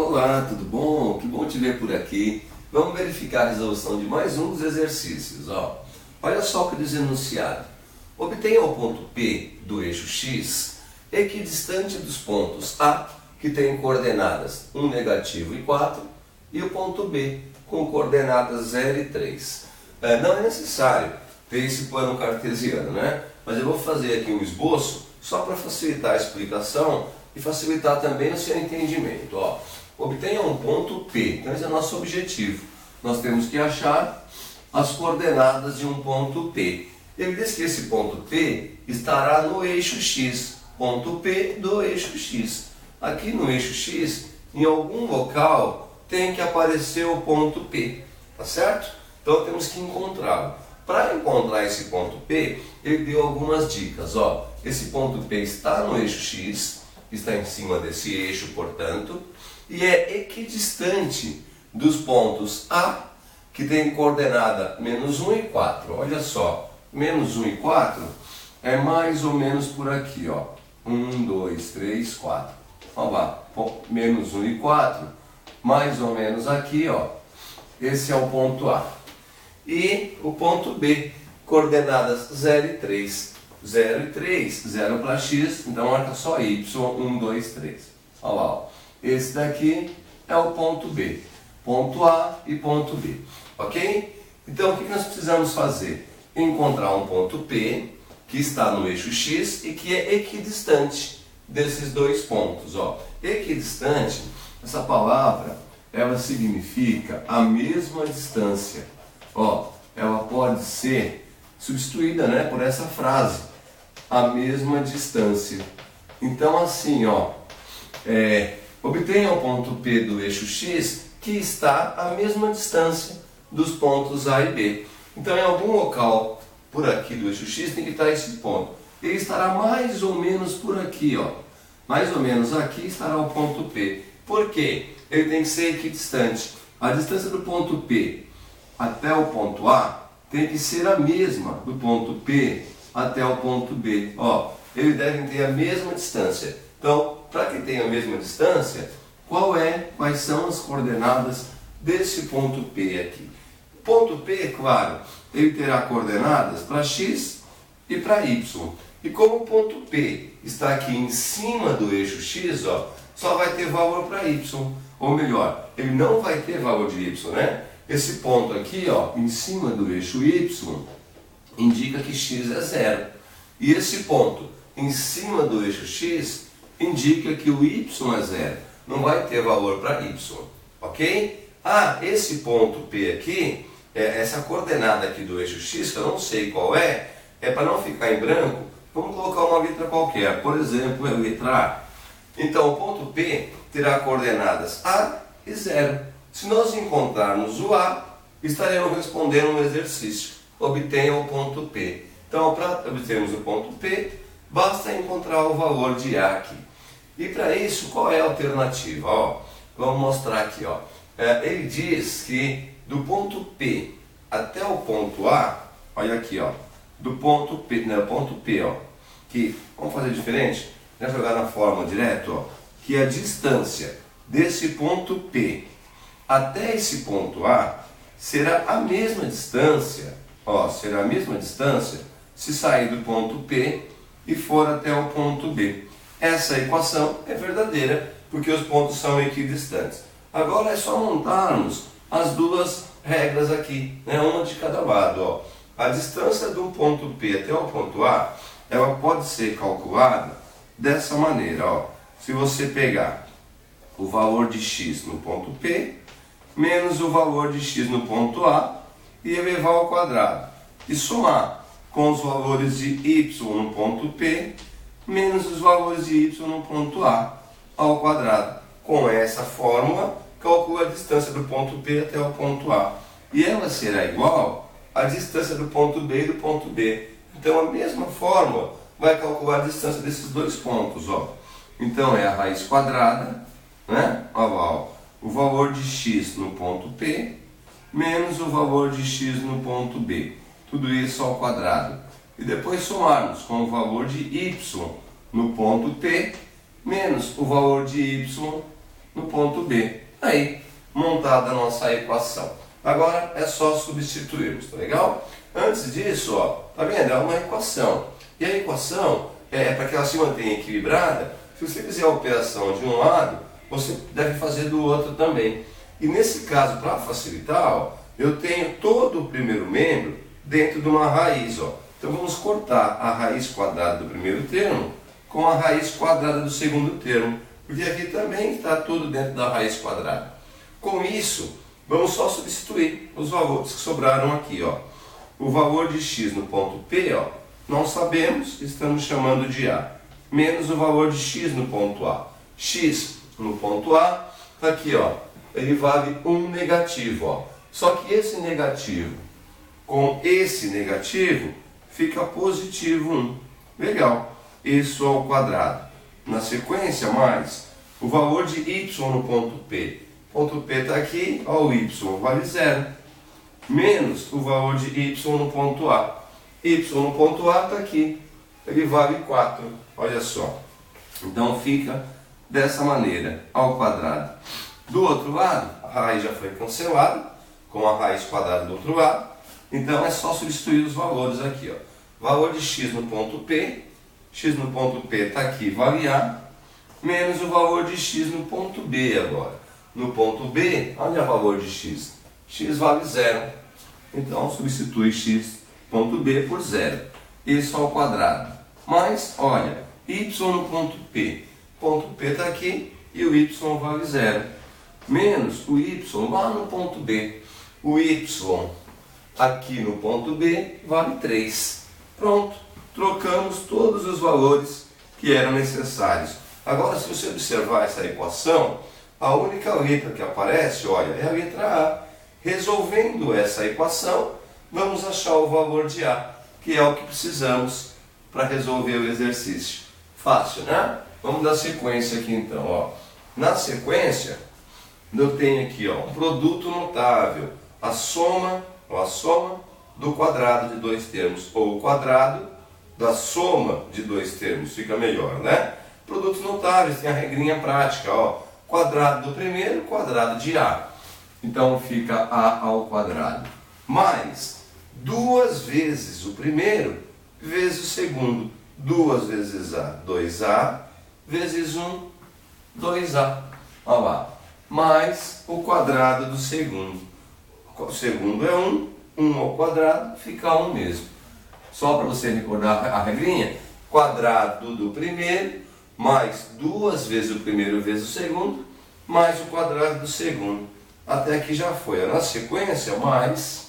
Olá, tudo bom? Que bom te ver por aqui. Vamos verificar a resolução de mais um dos exercícios. Olha só o que diz o enunciado. Obtenha o ponto P do eixo X equidistante dos pontos A, que tem coordenadas 1, negativo e 4, e o ponto B, com coordenadas 0 e 3. Não é necessário ter esse plano cartesiano, né? Mas eu vou fazer aqui um esboço só para facilitar a explicação e facilitar também o seu entendimento. Obtenha um ponto P, então esse é o nosso objetivo. Nós temos que achar as coordenadas de um ponto P. Ele diz que esse ponto P estará no eixo X, ponto P do eixo X. Aqui no eixo X, em algum local, tem que aparecer o ponto P, tá certo? Então temos que encontrá-lo. Para encontrar esse ponto P, ele deu algumas dicas. Esse ponto P está no eixo X, está em cima desse eixo, portanto, e é equidistante dos pontos A, que tem coordenada menos 1 e 4. Olha só, menos 1 e 4 é mais ou menos por aqui, 1, 2, 3, 4. Vamos lá, menos 1 e 4, mais ou menos aqui, esse é o ponto A. E o ponto B, coordenadas 0 e 3. 0 e 3, 0 para X, então marca só Y, 1, 2, 3. Olha lá, esse daqui é o ponto B. Ponto A e ponto B. Ok? Então o que nós precisamos fazer? Encontrar um ponto P que está no eixo X e que é equidistante desses dois pontos. Equidistante, essa palavra, ela significa a mesma distância. Ela pode ser substituída, por essa frase, a mesma distância. Então assim, obtenha o ponto P do eixo X que está à mesma distância dos pontos A e B. Então em algum local por aqui do eixo X tem que estar esse ponto. Ele estará mais ou menos por aqui, mais ou menos aqui estará o ponto P. Por quê? Ele tem que ser equidistante. A distância do ponto P até o ponto A tem que ser a mesma do ponto P até o ponto B. Eles devem ter a mesma distância. Então, para que tenha a mesma distância, quais são as coordenadas desse ponto P aqui? O ponto P, claro, ele terá coordenadas para X e para Y. E como o ponto P está aqui em cima do eixo X, só vai ter valor para Y. Ou melhor, ele não vai ter valor de Y, né? Esse ponto aqui, em cima do eixo Y, indica que X é 0. E esse ponto em cima do eixo X indica que o Y é 0. Não vai ter valor para Y. Ok? Esse ponto P aqui, essa coordenada aqui do eixo X, que eu não sei qual é para não ficar em branco, vamos colocar uma letra qualquer. Por exemplo, a letra A. Então, o ponto P terá coordenadas A e 0. Se nós encontrarmos o A, estaremos respondendo um exercício. Obtenha o ponto P. Então, para obtermos o ponto P, basta encontrar o valor de A aqui. E para isso, qual é a alternativa? Vamos mostrar aqui. Ele diz que do ponto P até o ponto A, olha aqui, do ponto P, que, vamos fazer diferente? Vamos jogar na fórmula direto, que a distância desse ponto P até esse ponto A será a mesma distância, será a mesma distância se sair do ponto P e for até o ponto B. Essa equação é verdadeira porque os pontos são equidistantes. Agora é só montarmos as duas regras aqui, uma de cada lado. A distância do ponto P até o ponto A, ela pode ser calculada dessa maneira. Se você pegar o valor de x no ponto P menos o valor de x no ponto A e elevar ao quadrado. E somar com os valores de y no ponto P menos os valores de y no ponto A ao quadrado. Com essa fórmula, calcula a distância do ponto P até o ponto A. E ela será igual à distância do ponto B e do ponto B. Então a mesma fórmula vai calcular a distância desses dois pontos. Então é a raiz quadrada, o valor de x no ponto P menos o valor de x no ponto B. Tudo isso ao quadrado. E depois somarmos com o valor de y no ponto P menos o valor de y no ponto B. Aí, montada a nossa equação. Agora é só substituirmos, tá legal? Antes disso, ó, tá vendo? É uma equação. E a equação, para que ela se mantenha equilibrada, se você fizer a operação de um lado, você deve fazer do outro também. E nesse caso, para facilitar, ó, eu tenho todo o primeiro membro dentro de uma raiz. Ó. Então vamos cortar a raiz quadrada do primeiro termo com a raiz quadrada do segundo termo. Porque aqui também está tudo dentro da raiz quadrada. Com isso, vamos só substituir os valores que sobraram aqui. Ó. O valor de x no ponto P, ó, não sabemos, estamos chamando de A. Menos o valor de x no ponto A. X no ponto A, está aqui, ó, ele vale 1 negativo. Ó. Só que esse negativo com esse negativo fica positivo 1. Legal. Isso ao quadrado. Na sequência, mais o valor de y no ponto P. Ponto P está aqui, ó, o y vale 0. Menos o valor de y no ponto A. Y no ponto A está aqui, ele vale 4. Olha só. Então fica dessa maneira, ao quadrado. Do outro lado, a raiz já foi cancelada, com a raiz quadrada do outro lado. Então é só substituir os valores aqui. Ó. Valor de x no ponto P. X no ponto P está aqui, vale A. Menos o valor de x no ponto B agora. No ponto B, olha o valor de x. X vale 0. Então substitui x ponto B por 0. Isso ao quadrado. Mas, olha, y no ponto P. Ponto P está aqui e o y vale 0. Menos o y lá no ponto B. O y aqui no ponto B vale 3. Pronto. Trocamos todos os valores que eram necessários. Agora, se você observar essa equação, a única letra que aparece, olha, é a letra A. Resolvendo essa equação, vamos achar o valor de A, que é o que precisamos para resolver o exercício. Fácil, né? Vamos dar sequência aqui então. Ó. Na sequência, eu tenho aqui ó, um produto notável, a soma do quadrado de dois termos, ou o quadrado da soma de dois termos, fica melhor, né? Produtos notáveis, tem a regrinha prática, ó, quadrado do primeiro, quadrado de A. Então fica A ao quadrado, mais 2 vezes o primeiro, vezes o segundo. 2 vezes A, 2A, vezes 1, 2A. Olha lá, mais o quadrado do segundo. O segundo é 1, 1 ao quadrado fica 1 mesmo. Só para você recordar a regrinha, quadrado do primeiro, mais 2 vezes o primeiro vezes o segundo, mais o quadrado do segundo. Até aqui já foi. Na sequência, mais,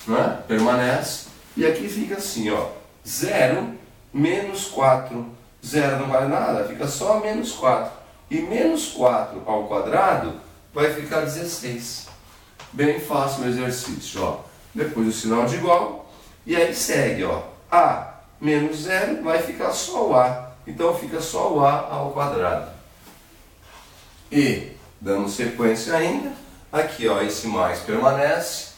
né, permanece. E aqui fica assim, ó, 0 menos 4. 0 não vale nada, fica só menos 4. E menos 4 ao quadrado vai ficar 16. Bem fácil o exercício, ó. Depois o sinal de igual. E aí segue, ó. A menos 0 vai ficar só o A. Então fica só o A ao quadrado. E, dando sequência ainda, aqui ó, esse mais permanece.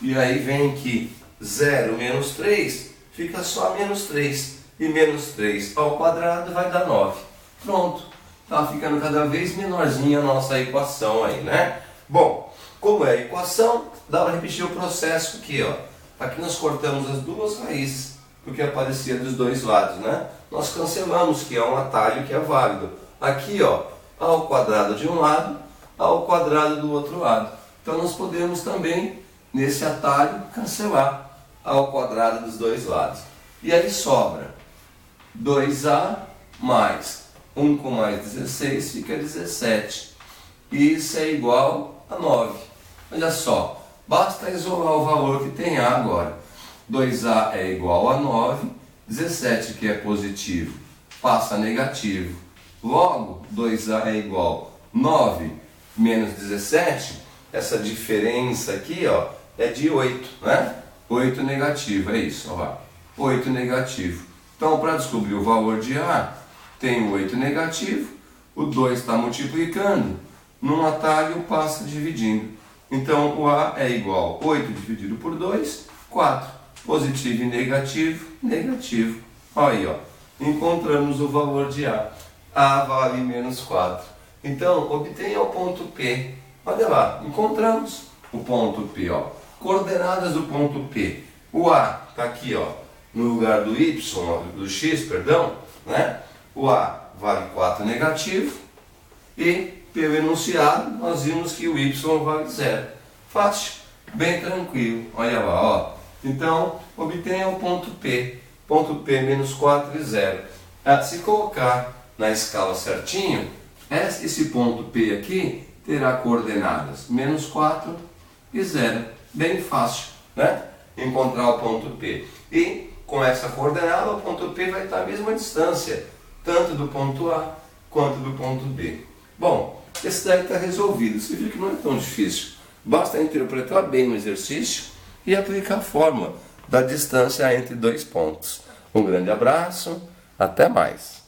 E aí vem que 0 menos 3 fica só menos 3. E menos 3 ao quadrado vai dar 9. Pronto. Tá ficando cada vez menorzinha a nossa equação aí, né? Bom, como é a equação, dá para repetir o processo aqui, ó. Aqui nós cortamos as duas raízes, porque aparecia dos dois lados, né? Nós cancelamos, que é um atalho que é válido. Aqui, ó, A ao quadrado de um lado, A ao quadrado do outro lado. Então nós podemos também, nesse atalho, cancelar A ao quadrado dos dois lados. E aí sobra 2A mais 1 com mais 16 fica 17. E isso é igual a 9. Olha só, basta isolar o valor que tem A agora. 2A é igual a 9, 17 que é positivo passa a negativo. Logo, 2A é igual a 9 menos 17, essa diferença aqui ó, é de 8, né? 8 negativo, é isso, ó lá. 8 negativo. Então, para descobrir o valor de A, tem o 8 negativo, o 2 está multiplicando, num atalho passa dividindo. Então, o A é igual a 8 dividido por 2, 4. Positivo e negativo, negativo. Olha aí, ó. Encontramos o valor de A. A vale menos 4. Então, obtenha o ponto P. Olha lá, encontramos o ponto P. Ó. Coordenadas do ponto P. O A está aqui, ó, no lugar do Y, do X, perdão, né? O A vale 4 negativo e pelo enunciado nós vimos que o Y vale 0. Fácil, bem tranquilo. Olha lá, ó. Então, obtenha o ponto P. Ponto P menos 4 e 0. Se colocar na escala certinho, esse ponto P aqui terá coordenadas menos 4 e 0. Bem fácil, né? Encontrar o ponto P. E com essa coordenada, o ponto P vai estar à mesma distância, tanto do ponto A quanto do ponto B. Bom, esse daí está resolvido. Você viu que não é tão difícil. Basta interpretar bem o exercício e aplicar a fórmula da distância entre dois pontos. Um grande abraço, até mais.